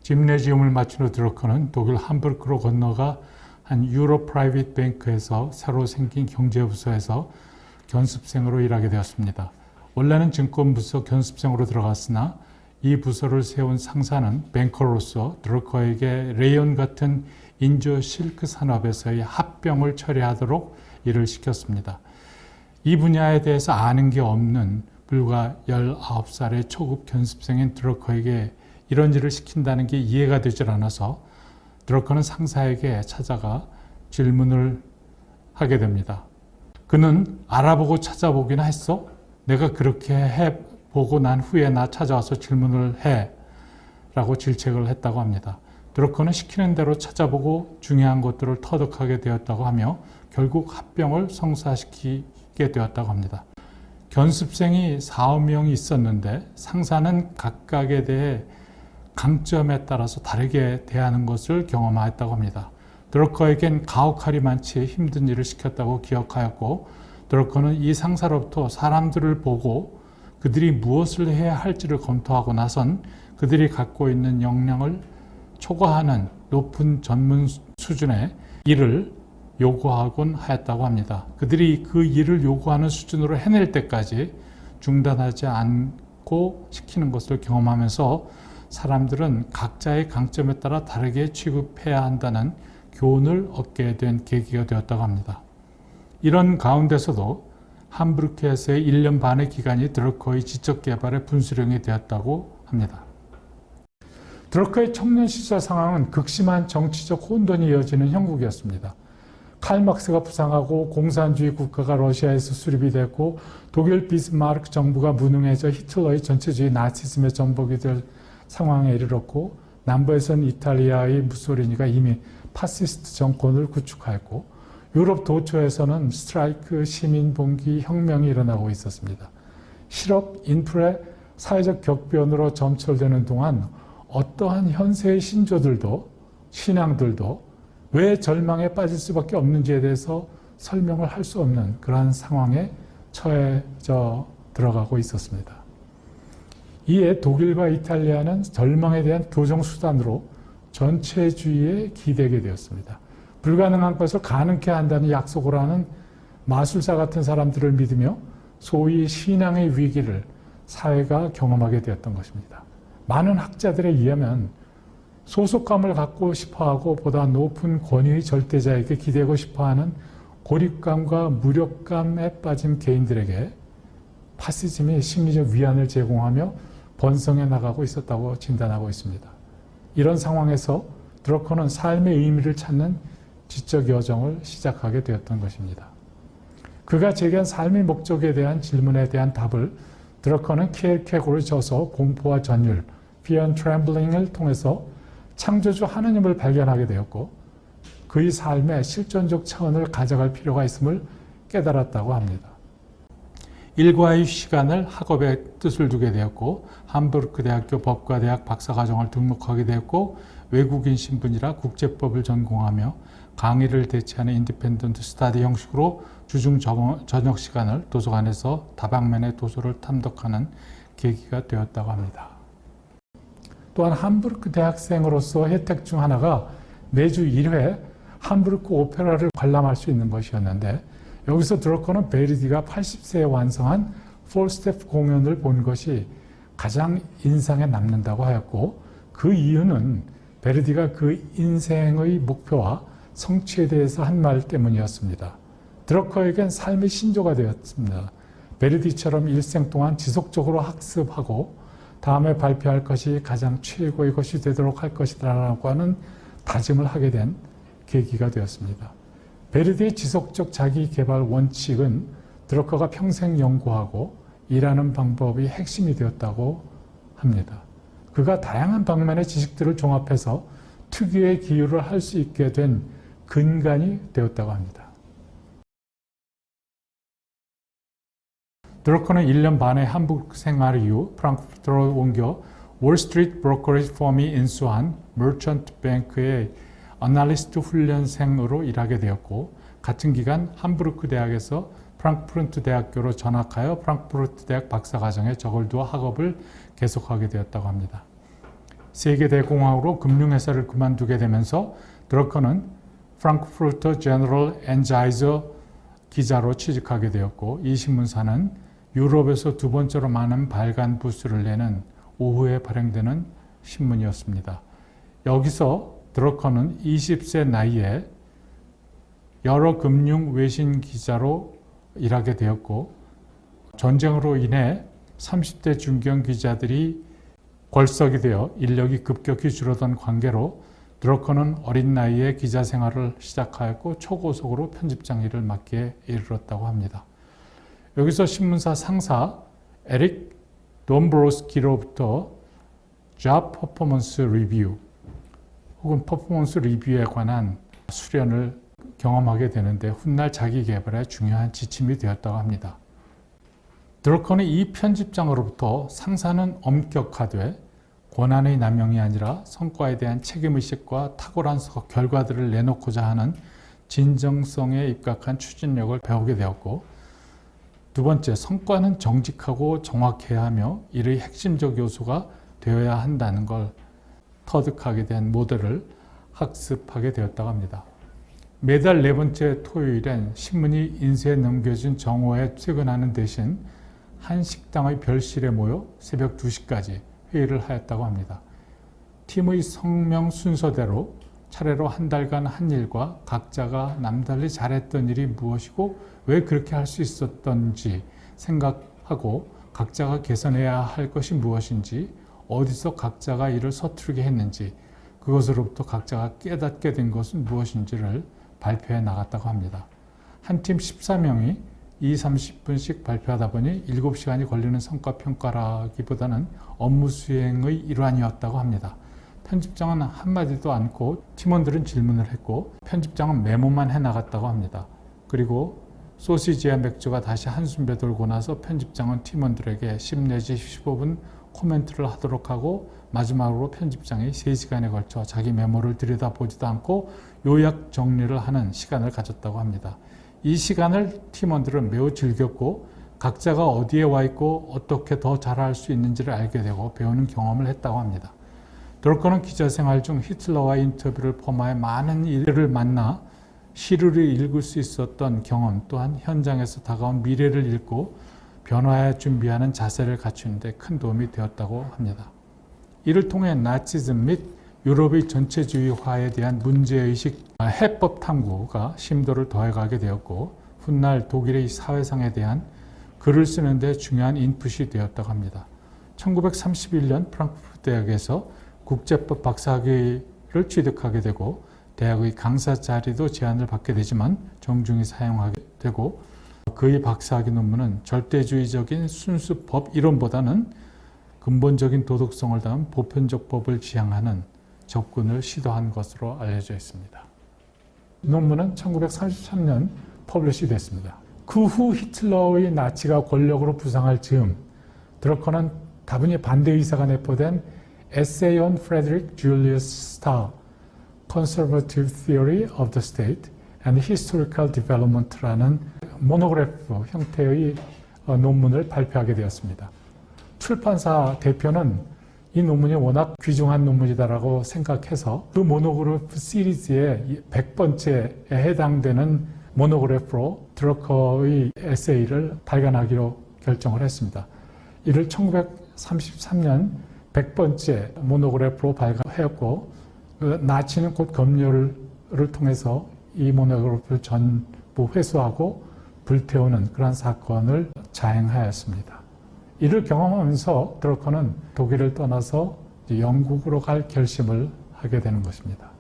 짐네지움을 마친 후 드러커는 독일 함부르크로 건너가 한 유로 프라이빗 뱅크에서 새로 생긴 경제부서에서 견습생으로 일하게 되었습니다. 원래는 증권부서 견습생으로 들어갔으나 이 부서를 세운 상사는 뱅커로서 드러커에게 레이온 같은 인조 실크 산업에서의 합병을 처리하도록 일을 시켰습니다. 이 분야에 대해서 아는 게 없는 불과 19살의 초급 견습생인 드러커에게 이런 일을 시킨다는 게 이해가 되질 않아서 드러커는 상사에게 찾아가 질문을 하게 됩니다. 그는 알아보고 찾아보기나 했어? 내가 그렇게 해보고 난 후에 나 찾아와서 질문을 해 라고 질책을 했다고 합니다. 드러커는 시키는 대로 찾아보고 중요한 것들을 터득하게 되었다고 하며 결국 합병을 성사시키게 되었다고 합니다. 견습생이 4~5명이 있었는데 상사는 각각에 대해 강점에 따라서 다르게 대하는 것을 경험하였다고 합니다. 드러커에겐 가혹하리 많지 힘든 일을 시켰다고 기억하였고 드러커는 이 상사로부터 사람들을 보고 그들이 무엇을 해야 할지를 검토하고 나선 그들이 갖고 있는 역량을 초과하는 높은 전문 수준의 일을 요구하곤 하였다고 합니다. 그들이 그 일을 요구하는 수준으로 해낼 때까지 중단하지 않고 시키는 것을 경험하면서 사람들은 각자의 강점에 따라 다르게 취급해야 한다는 교훈을 얻게 된 계기가 되었다고 합니다. 이런 가운데서도 함부르크에서의 1년 반의 기간이 드러커의 지적개발의 분수령이 되었다고 합니다. 드러커의 청년 시절 상황은 극심한 정치적 혼돈이 이어지는 형국이었습니다. 칼 막스가 부상하고 공산주의 국가가 러시아에서 수립이 됐고 독일 비스마르크 정부가 무능해져 히틀러의 전체주의 나치즘의 전복이 될 상황에 이르렀고 남부에선 이탈리아의 무솔리니가 이미 파시스트 정권을 구축하였고 유럽 도처에서는 스트라이크, 시민봉기, 혁명이 일어나고 있었습니다. 실업, 인프레, 사회적 격변으로 점철되는 동안 어떠한 현세의 신앙들도 왜 절망에 빠질 수밖에 없는지에 대해서 설명을 할 수 없는 그러한 상황에 처해져 들어가고 있었습니다. 이에 독일과 이탈리아는 절망에 대한 교정수단으로 전체주의에 기대게 되었습니다. 불가능한 것을 가능케 한다는 약속을 하는 마술사 같은 사람들을 믿으며 소위 신앙의 위기를 사회가 경험하게 되었던 것입니다. 많은 학자들에 의하면 소속감을 갖고 싶어하고 보다 높은 권위의 절대자에게 기대고 싶어하는 고립감과 무력감에 빠진 개인들에게 파시즘이 심리적 위안을 제공하며 번성해 나가고 있었다고 진단하고 있습니다. 이런 상황에서 드러커는 삶의 의미를 찾는 지적 여정을 시작하게 되었던 것입니다. 그가 제기한 삶의 목적에 대한 질문에 대한 답을 드러커는 키엘케고르에 져서 공포와 전율, Fear and Trembling을 통해서 창조주 하느님을 발견하게 되었고 그의 삶의 실존적 차원을 가져갈 필요가 있음을 깨달았다고 합니다. 일과의 시간을 학업에 뜻을 두게 되었고 함부르크 대학교 법과대학 박사과정을 등록하게 되었고 외국인 신분이라 국제법을 전공하며 강의를 대체하는 인디펜던트 스타디 형식으로 주중 저녁 시간을 도서관에서 다방면의 도서를 탐독하는 계기가 되었다고 합니다. 또한 함부르크 대학생으로서 혜택 중 하나가 매주 1회 함부르크 오페라를 관람할 수 있는 것이었는데 여기서 드러커는 베르디가 80세에 완성한 폴스테프 공연을 본 것이 가장 인상에 남는다고 하였고 그 이유는 베르디가 그 인생의 목표와 성취에 대해서 한 말 때문이었습니다. 드러커에겐 삶의 신조가 되었습니다. 베르디처럼 일생 동안 지속적으로 학습하고 다음에 발표할 것이 가장 최고의 것이 되도록 할 것이라고 하는 다짐을 하게 된 계기가 되었습니다. 베르디의 지속적 자기 개발 원칙은 드러커가 평생 연구하고 일하는 방법이 핵심이 되었다고 합니다. 그가 다양한 방면의 지식들을 종합해서 특유의 기여를 할 수 있게 된 근간이 되었다고 합니다. 드러커는 1년 반의 함부르크 생활 이후 프랑크푸르트로 옮겨 월스트리트 브로커리지 펌이 인수한 머천트 뱅크의 애널리스트 훈련생으로 일하게 되었고 같은 기간 함부르크 대학에서 프랑크푸르트 대학교로 전학하여 프랑크푸르트 대학 박사과정에 저걸두어 학업을 계속하게 되었다고 합니다. 세계대공황으로 금융회사를 그만두게 되면서 드러커는 프랑크푸르터 제너럴 엔자이저 기자로 취직하게 되었고, 이 신문사는 유럽에서 두 번째로 많은 발간 부수를 내는 오후에 발행되는 신문이었습니다. 여기서 드러커는 20세 나이에 여러 금융 외신 기자로 일하게 되었고, 전쟁으로 인해 30대 중견 기자들이 궐석이 되어 인력이 급격히 줄어든 관계로 드러커는 어린 나이에 기자 생활을 시작하였고 초고속으로 편집장 일을 맡기에 이르렀다고 합니다. 여기서 신문사 상사 에릭 돔브로스키로부터 Job Performance Review 혹은 퍼포먼스 리뷰에 관한 수련을 경험하게 되는데 훗날 자기 개발에 중요한 지침이 되었다고 합니다. 드러커는 이 편집장으로부터 상사는 엄격하되 권한의 남용이 아니라 성과에 대한 책임의식과 탁월한 결과들을 내놓고자 하는 진정성에 입각한 추진력을 배우게 되었고, 두 번째, 성과는 정직하고 정확해야 하며 이의 핵심적 요소가 되어야 한다는 걸 터득하게 된 모델을 학습하게 되었다고 합니다. 매달 네 번째 토요일엔 신문이 인쇄에 넘겨진 정오에 퇴근하는 대신 한 식당의 별실에 모여 새벽 2시까지 회의를 하였다고 합니다. 팀의 성명 순서대로 차례로 한 달간 한 일과 각자가 남달리 잘했던 일이 무엇이고 왜 그렇게 할 수 있었던지 생각하고 각자가 개선해야 할 것이 무엇인지 어디서 각자가 이를 서투르게 했는지 그것으로부터 각자가 깨닫게 된 것은 무엇인지를 발표해 나갔다고 합니다. 한 팀 14명이 30분씩 발표하다 보니 7시간이 걸리는 성과평가라기보다는 업무 수행의 일환이었다고 합니다. 편집장은 한마디도 않고 팀원들은 질문을 했고 편집장은 메모만 해나갔다고 합니다. 그리고 소시지와 맥주가 다시 한숨에 돌고 나서 편집장은 팀원들에게 10 내지 15분 코멘트를 하도록 하고 마지막으로 편집장이 3시간에 걸쳐 자기 메모를 들여다보지도 않고 요약 정리를 하는 시간을 가졌다고 합니다. 이 시간을 팀원들은 매우 즐겼고 각자가 어디에 와 있고 어떻게 더 잘할 수 있는지를 알게 되고 배우는 경험을 했다고 합니다. 드러커는 기자 생활 중 히틀러와 인터뷰를 포함해 많은 일을 만나 시류를 읽을 수 있었던 경험 또한 현장에서 다가온 미래를 읽고 변화에 준비하는 자세를 갖추는 데 큰 도움이 되었다고 합니다. 이를 통해 나치즘 및 유럽의 전체주의화에 대한 문제의식, 해법 탐구가 심도를 더해가게 되었고 훗날 독일의 사회상에 대한 글을 쓰는 데 중요한 인풋이 되었다고 합니다. 1931년 프랑크푸르트 대학에서 국제법 박사학위를 취득하게 되고 대학의 강사 자리도 제안을 받게 되지만 정중히 사용하게 되고 그의 박사학위 논문은 절대주의적인 순수 법 이론보다는 근본적인 도덕성을 담은 보편적 법을 지향하는 접근을 시도한 것으로 알려져 있습니다. 논문은 1933년 퍼블리시 됐습니다. 그 후 히틀러의 나치가 권력으로 부상할 즈음 드러커는 다분히 반대 의사가 내포된 Essay on Frederick Julius Starr, Conservative Theory of the State and Historical Development라는 모노그래프 형태의 논문을 발표하게 되었습니다. 출판사 대표는 이 논문이 워낙 귀중한 논문이다라고 생각해서 그 모노그래프 시리즈의 100번째에 해당되는 모노그래프로 드러커의 에세이를 발간하기로 결정을 했습니다. 이를 1933년 100번째 모노그래프로 발간하였고 나치는 곧 검열을 통해서 이 모노그래프를 전부 회수하고 불태우는 그런 사건을 자행하였습니다. 이를 경험하면서 드러커는 독일을 떠나서 영국으로 갈 결심을 하게 되는 것입니다.